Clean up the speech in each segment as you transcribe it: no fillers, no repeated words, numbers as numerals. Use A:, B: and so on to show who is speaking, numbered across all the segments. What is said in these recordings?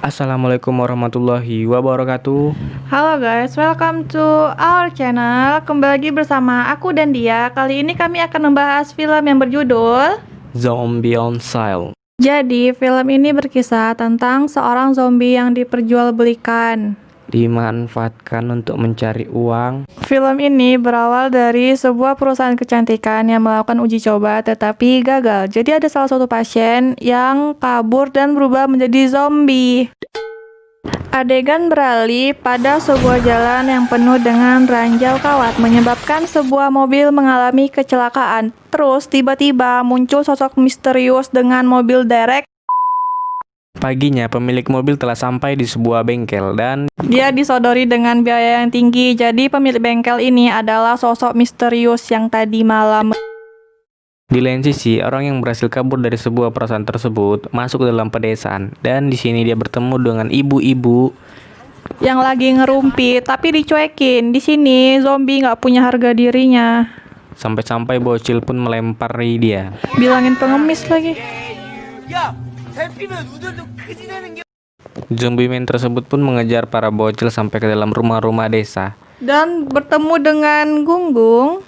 A: Assalamualaikum warahmatullahi wabarakatuh.
B: Halo guys, welcome to our channel. Kembali lagi bersama aku dan dia. Kali ini kami akan membahas film yang berjudul
A: Zombie on Sale.
B: Jadi, film ini berkisah tentang seorang zombie yang diperjualbelikan.
A: Dimanfaatkan untuk mencari uang.
B: Film ini berawal dari sebuah perusahaan kecantikan yang melakukan uji coba tetapi gagal. Jadi ada salah satu pasien yang kabur dan berubah menjadi zombie. Adegan beralih pada sebuah jalan yang penuh dengan ranjau kawat menyebabkan sebuah mobil mengalami kecelakaan. Terus tiba-tiba muncul sosok misterius dengan mobil derek.
A: Paginya pemilik mobil telah sampai di sebuah bengkel dan
B: Dia disodori dengan biaya yang tinggi. Jadi pemilik bengkel ini adalah sosok misterius yang tadi malam.
A: di lain sisi orang yang berhasil kabur dari sebuah perusahaan tersebut masuk ke dalam pedesaan dan di sini dia bertemu dengan ibu-ibu
B: Yang lagi ngerumpi tapi dicuekin. Di sini zombie nggak punya harga dirinya.
A: sampai-sampai bocil pun melempari dia.
B: Bilangin pengemis lagi.
A: Zombie man tersebut pun mengejar para bocil sampai ke dalam rumah-rumah desa.
B: Dan bertemu dengan Gunggung.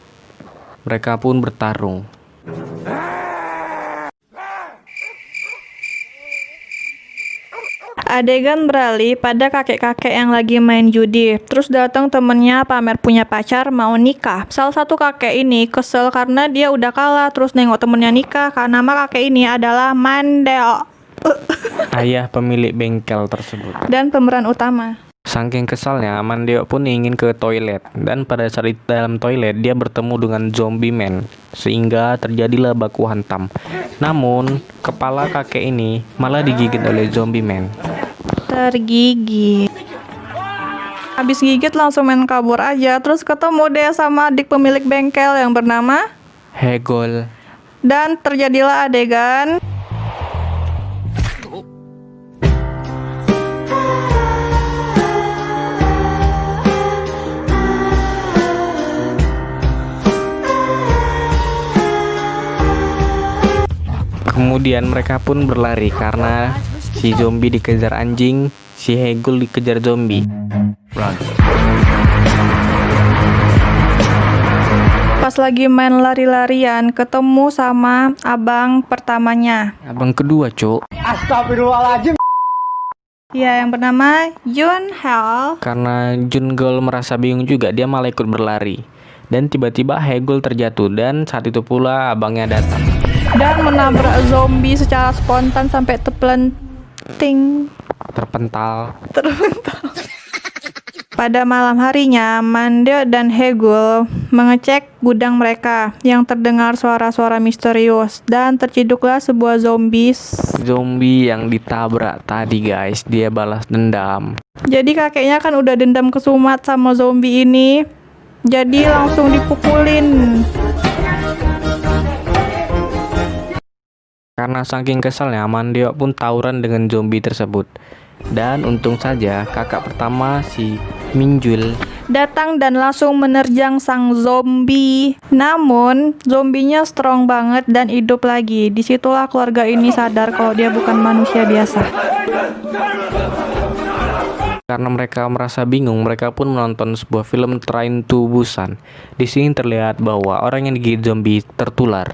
A: Mereka pun bertarung.
B: Adegan beralih pada kakek-kakek yang lagi main judi. Terus datang temennya pamer punya pacar mau nikah. Salah satu kakek ini kesel karena dia udah kalah. Terus nengok temennya nikah. Karena nama kakek ini adalah Mandeo.
A: Ayah pemilik bengkel tersebut.
B: Dan pemeran utama.
A: Saking kesalnya, Mandeo pun ingin ke toilet dan pada saat di dalam toilet dia bertemu dengan zombie man sehingga terjadilah baku hantam. Namun, kepala kakek ini malah digigit oleh zombie man.
B: Tergigit. Habis gigit langsung main kabur aja. Terus ketemu deh sama adik pemilik bengkel yang bernama
A: Hegel.
B: Dan terjadilah adegan
A: Kemudian mereka pun berlari karena si zombie dikejar anjing, si Hegel dikejar zombie.
B: pas lagi main lari-larian ketemu sama abang pertamanya.
A: Abang kedua, Cuk.
B: Ya, yang bernama Yun Hel.
A: Karena Jungel merasa bingung juga, dia malah ikut berlari. Dan tiba-tiba Hegel terjatuh dan saat itu pula abangnya datang.
B: Dan menabrak zombie secara spontan sampai terpelanting.
A: Terpental.
B: Pada malam harinya, Mandeo dan Hegel mengecek gudang mereka yang terdengar suara-suara misterius dan terciduklah sebuah
A: Zombie yang ditabrak tadi, guys, dia balas dendam.
B: Jadi kakeknya kan udah dendam kesumat sama zombie ini. Jadi langsung dipukulin.
A: Karena saking kesalnya, Mandeo pun tawuran dengan zombie tersebut. Dan untung saja kakak pertama si Minjul
B: Datang dan langsung menerjang sang zombie. Namun zombinya strong banget dan hidup lagi. Disitulah keluarga ini sadar kalau dia bukan manusia biasa.
A: Karena mereka merasa bingung, mereka pun menonton sebuah film Train to Busan. Di sini terlihat bahwa orang yang digigit zombie tertular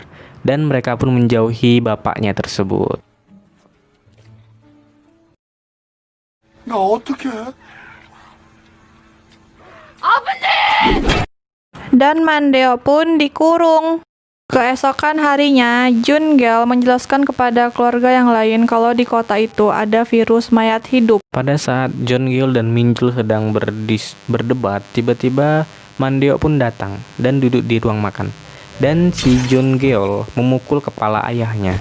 A: dan mereka pun menjauhi bapaknya tersebut.
B: Dan Mandeo pun dikurung. Keesokan harinya, Jungel menjelaskan kepada keluarga yang lain kalau di kota itu ada virus mayat hidup.
A: Pada saat Jungel dan Minjul sedang berdebat, tiba-tiba Mandeo pun datang dan duduk di ruang makan. Dan si Jungel memukul kepala ayahnya.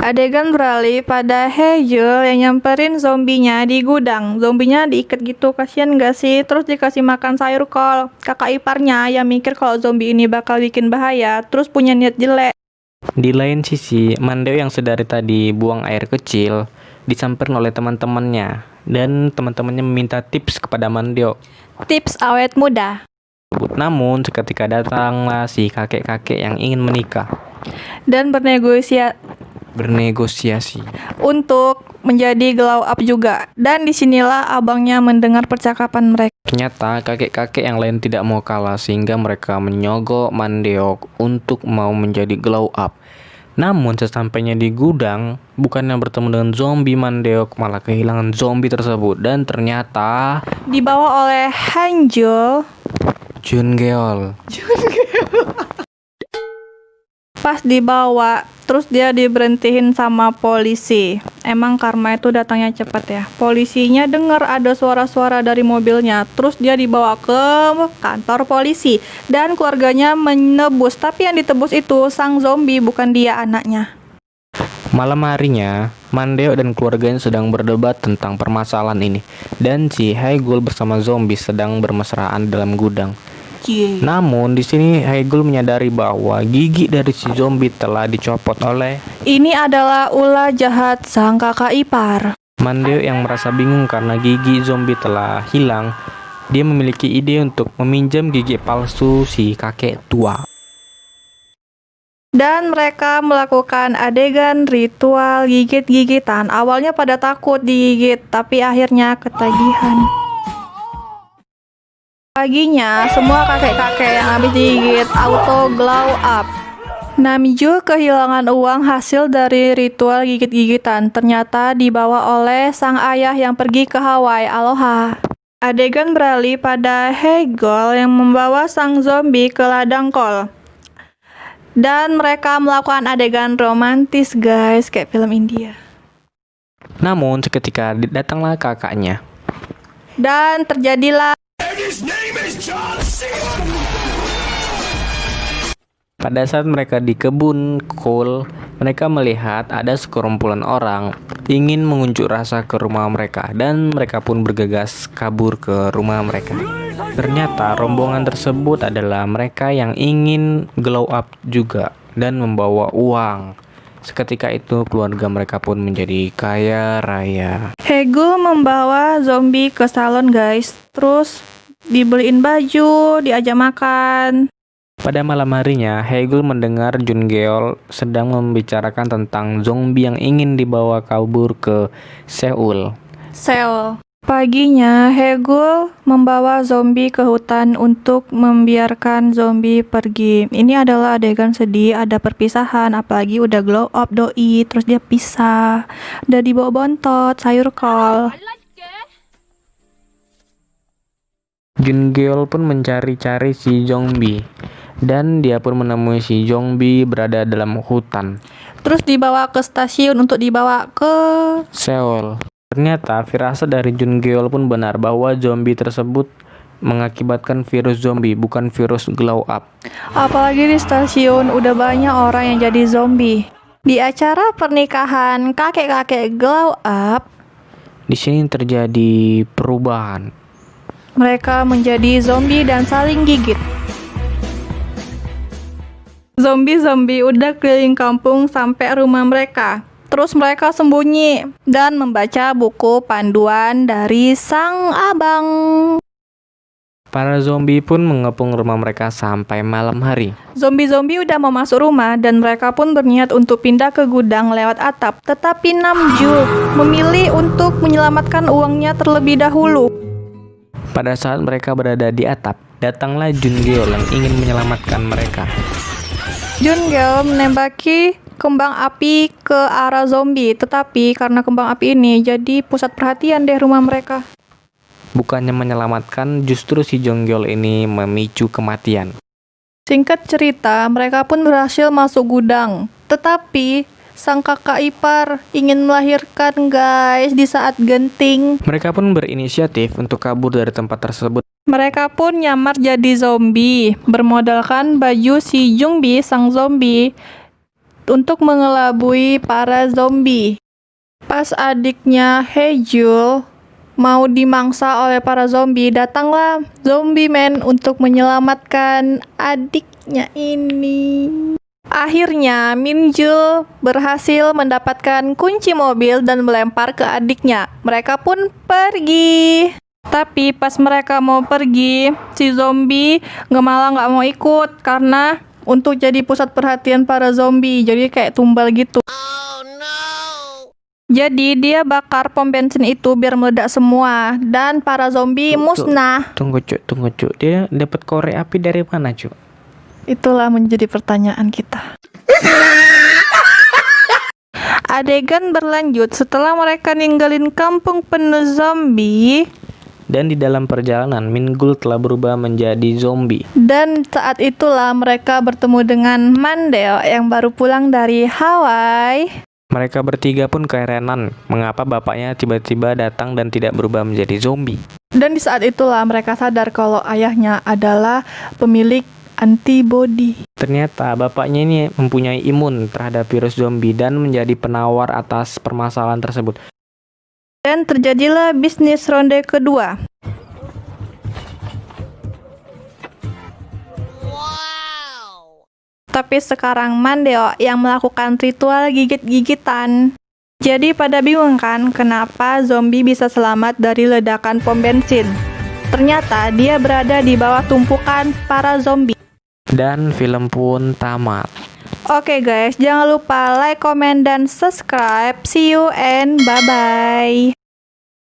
B: Adegan beralih pada Hegel yang nyamperin zombinya di gudang. Zombinya diikat gitu, kasihan gak sih? Terus dikasih makan sayur kol. Kakak iparnya yang mikir kalau zombie ini bakal bikin bahaya, terus punya niat jelek.
A: Di lain sisi, Mandeo yang sedari tadi buang air kecil disamperin oleh teman-temannya dan teman-temannya meminta tips kepada Mandeo.
B: Tips awet muda.
A: Namun seketika datanglah si kakek-kakek yang ingin menikah,
B: Dan
A: bernegosiasi.
B: untuk menjadi glow up juga. Dan disinilah abangnya mendengar percakapan mereka.
A: Ternyata kakek-kakek yang lain tidak mau kalah sehingga mereka menyogok Mandeok untuk mau menjadi glow up. Namun sesampainya di gudang, bukannya bertemu dengan zombie Mandeok, malah kehilangan zombie tersebut. Dan ternyata
B: Dibawa oleh Hanjul.
A: Jungeol.
B: Pas dibawa, terus dia diberhentiin sama polisi. Emang karma itu datangnya cepat ya. Polisinya dengar ada suara-suara dari mobilnya. Terus dia dibawa ke kantor polisi. Dan keluarganya menebus. Tapi yang ditebus itu sang zombie, bukan dia anaknya.
A: Malam harinya, Mandeo dan keluarganya sedang berdebat tentang permasalahan ini. Dan si Haigul bersama zombie sedang bermesraan dalam gudang. Namun di sini Haigul menyadari bahwa gigi dari si zombie telah dicopot oleh
B: Ini adalah ulah jahat sang kakak ipar.
A: Mandeo yang merasa bingung karena gigi zombie telah hilang. Dia memiliki ide untuk meminjam gigi palsu si kakek tua.
B: Dan mereka melakukan adegan ritual gigit-gigitan. Awalnya pada takut digigit, tapi akhirnya ketagihan. Paginya, semua kakek-kakek yang habis digigit auto glow up. Namju kehilangan uang hasil dari ritual gigit-gigitan. Ternyata dibawa oleh sang ayah yang pergi ke Hawaii. Aloha. Adegan beralih pada Hegel yang membawa sang zombie ke ladang kol. Dan mereka melakukan adegan romantis guys, kayak film India.
A: Namun seketika datanglah kakaknya.
B: Dan terjadilah
A: Pada saat mereka di kebun kol, mereka melihat ada sekumpulan orang ingin mengunjuk rasa ke rumah mereka dan mereka pun bergegas kabur ke rumah mereka. Ternyata rombongan tersebut adalah mereka yang ingin glow up juga dan membawa uang. Seketika itu keluarga mereka pun menjadi kaya raya.
B: Hegel membawa zombie ke salon guys. Terus dibeliin baju, diajak makan.
A: Pada malam harinya, Hegel mendengar Jungeol sedang membicarakan tentang zombie yang ingin dibawa kabur ke Seoul.
B: Paginya, Hegel membawa zombie ke hutan untuk membiarkan zombie pergi. Ini adalah adegan sedih, ada perpisahan, apalagi udah glow up doi, terus dia pisah. Udah dibawa bontot, sayur kol.
A: Jungeol pun mencari-cari si zombie dan dia pun menemui si zombie berada dalam hutan
B: Terus dibawa ke stasiun untuk dibawa ke
A: Seoul. Ternyata firasat dari Jungeol pun benar bahwa zombie tersebut mengakibatkan virus zombie, bukan virus glow up.
B: Apalagi di stasiun udah banyak orang yang jadi zombie. Di acara pernikahan kakek-kakek glow up,
A: Di sini terjadi perubahan.
B: mereka menjadi zombie dan saling gigit. Zombie-zombie udah keliling kampung sampai rumah mereka. Terus mereka sembunyi dan membaca buku panduan dari sang abang.
A: Para zombie pun mengepung rumah mereka sampai malam hari.
B: Zombie-zombie udah mau masuk rumah dan mereka pun berniat untuk pindah ke gudang lewat atap. Tetapi Namju memilih untuk menyelamatkan uangnya terlebih dahulu.
A: Pada saat mereka berada di atap, datanglah Jungeol yang ingin menyelamatkan mereka.
B: Jungeol menembaki kembang api ke arah zombie, tetapi karena kembang api ini jadi pusat perhatian deh rumah mereka.
A: Bukannya menyelamatkan, justru si Jungeol ini memicu kematian.
B: Singkat cerita, mereka pun berhasil masuk gudang. Tetapi sang kakak ipar ingin melahirkan guys di saat genting.
A: Mereka pun berinisiatif untuk kabur dari tempat tersebut.
B: Mereka pun nyamar jadi zombie, bermodalkan baju si Jungbi, sang zombie, untuk mengelabui para zombie. Pas adiknya Hejul mau dimangsa oleh para zombie, datanglah zombie man untuk menyelamatkan adiknya ini. Akhirnya, Minjul berhasil mendapatkan kunci mobil dan melempar ke adiknya. Mereka pun pergi. Tapi pas mereka mau pergi, si zombie malah nggak mau ikut karena untuk jadi pusat perhatian para zombie. Jadi kayak tumbal gitu. Jadi dia bakar pom bensin itu biar meledak semua dan para zombie musnah.
A: Tunggu cuk. Dia dapat korek api dari mana cuk?
B: Itulah menjadi pertanyaan kita. Adegan berlanjut setelah mereka ninggalin kampung penuh zombie.
A: Dan di dalam perjalanan, Mingul telah berubah menjadi zombie.
B: Dan saat itulah mereka bertemu dengan Mandeo yang baru pulang dari Hawaii.
A: Mereka bertiga pun keherenan mengapa bapaknya tiba-tiba datang dan tidak berubah menjadi zombie.
B: Dan di saat itulah mereka sadar kalau ayahnya adalah pemilik antibody.
A: Ternyata bapaknya ini mempunyai imun terhadap virus zombie dan menjadi penawar atas permasalahan tersebut.
B: Dan terjadilah bisnis ronde kedua. Tapi sekarang Mandeo yang melakukan ritual gigit-gigitan. Jadi pada bingung kan kenapa zombie bisa selamat dari ledakan pom bensin. Ternyata dia berada di bawah tumpukan para zombie.
A: Dan film pun tamat.
B: Oke guys, jangan lupa like, comment, dan subscribe. See you and bye-bye.